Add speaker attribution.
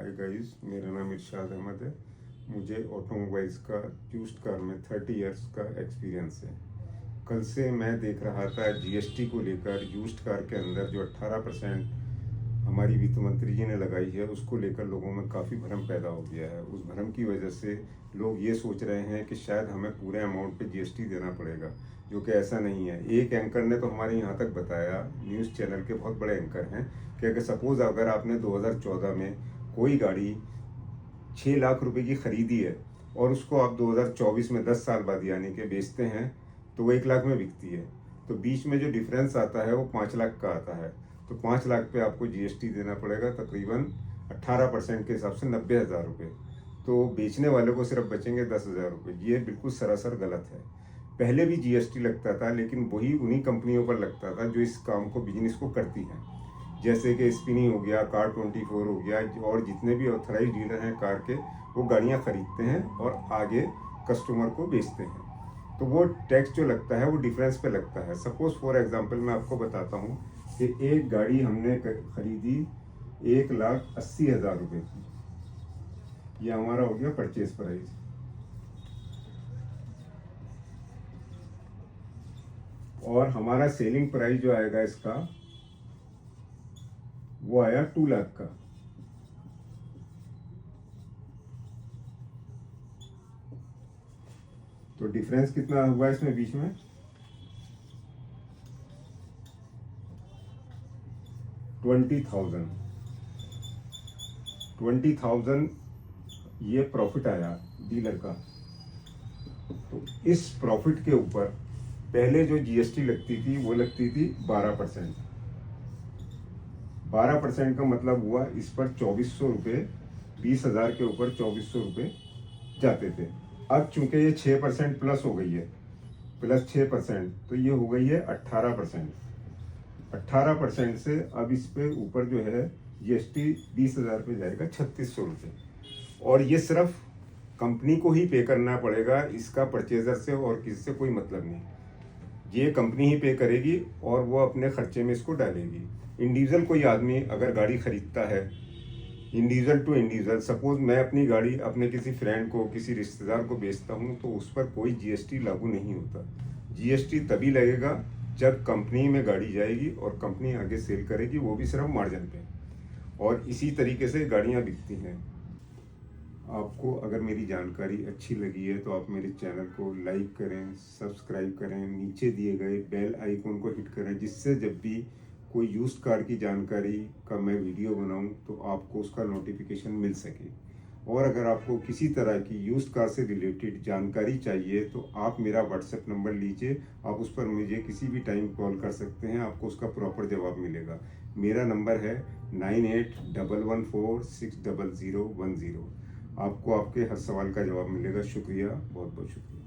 Speaker 1: Hi guys, मेरा नाम इरशाद अहमद है। मुझे ऑटोमोबाइल्स का यूज्ड कार में 30 इयर्स का एक्सपीरियंस है। कल से मैं देख रहा था जीएसटी को लेकर यूज्ड कार के अंदर जो 18% हमारी वित्त मंत्री जी ने लगाई है, उसको लेकर लोगों में काफ़ी भ्रम पैदा हो गया है। उस भ्रम की वजह से लोग ये सोच रहे हैं कि शायद हमें पूरे अमाउंट पे जीएसटी देना पड़ेगा, जो कि ऐसा नहीं है। एक एंकर ने तो हमारे यहाँ तक बताया, न्यूज़ चैनल के बहुत बड़े एंकर हैं, कि अगर सपोज़ अगर आपने 2014 में कोई गाड़ी 6 लाख रुपए की खरीदी है और उसको आप 2024 में 10 साल बाद यानी कि बेचते हैं, तो वो 1 लाख में बिकती है। तो बीच में जो डिफरेंस आता है वो 5 लाख का आता है। तो 5 लाख पे आपको जीएसटी देना पड़ेगा, तकरीबन 18% के हिसाब से 90,000 रुपये। तो बेचने वाले को सिर्फ बचेंगे 10,000 रुपये। ये बिल्कुल सरासर गलत है। पहले भी जीएसटी लगता था, लेकिन वही उन्हीं कंपनियों पर लगता था जो इस काम को, बिजनेस को करती हैं, जैसे कि स्पिनी हो गया, कार 24 हो गया, और जितने भी ऑथराइज डीलर हैं कार के, वो गाड़ियाँ खरीदते हैं और आगे कस्टमर को बेचते हैं। तो वो टैक्स जो लगता है वो डिफरेंस पे लगता है। सपोज फॉर एग्जांपल मैं आपको बताता हूँ कि एक गाड़ी हमने खरीदी 1,80,000 रुपये की। ये हमारा हो गया परचेज प्राइस। और हमारा सेलिंग प्राइस जो आएगा इसका, वो आया 2 लाख का। तो डिफरेंस कितना हुआ इसमें बीच में? 20,000 ये प्रॉफिट आया डीलर का। तो इस प्रॉफिट के ऊपर पहले जो जीएसटी लगती थी वो लगती थी 12%। 12% का मतलब हुआ इस पर 2400 रुपये, 20,000 के ऊपर 2400 रुपये जाते थे। अब चूंकि ये 6% प्लस हो गई है, प्लस 6%, तो ये हो गई है 18%। 18% से अब इस पे ऊपर जो है जीएसटी 20,000 पे जाएगा 3,600 रुपये। और ये सिर्फ कंपनी को ही पे करना पड़ेगा, इसका परचेजर से और किसी से कोई मतलब नहीं। ये कंपनी ही पे करेगी और वो अपने खर्चे में इसको डालेगी। इंडिविजुअल कोई आदमी अगर गाड़ी खरीदता है, इंडिविजुअल टू इंडिविजुअल, सपोज मैं अपनी गाड़ी अपने किसी फ्रेंड को, किसी रिश्तेदार को बेचता हूँ, तो उस पर कोई जीएसटी लागू नहीं होता। जीएसटी तभी लगेगा जब कंपनी में गाड़ी जाएगी और कंपनी आगे सेल करेगी, वो भी सिर्फ मार्जिन पे। और इसी तरीके से गाड़ियाँ बिकती हैं। आपको अगर मेरी जानकारी अच्छी लगी है तो आप मेरे चैनल को लाइक करें, सब्सक्राइब करें, नीचे दिए गए बेल आइकन को हिट करें, जिससे जब भी कोई यूज्ड कार की जानकारी का मैं वीडियो बनाऊं तो आपको उसका नोटिफिकेशन मिल सके। और अगर आपको किसी तरह की यूज्ड कार से रिलेटेड जानकारी चाहिए तो आप मेरा व्हाट्सएप नंबर लीजिए, आप उस पर मुझे किसी भी टाइम कॉल कर सकते हैं, आपको उसका प्रॉपर जवाब मिलेगा। मेरा नंबर है 9811460010। आपको आपके हर सवाल का जवाब मिलेगा। शुक्रिया, बहुत बहुत शुक्रिया।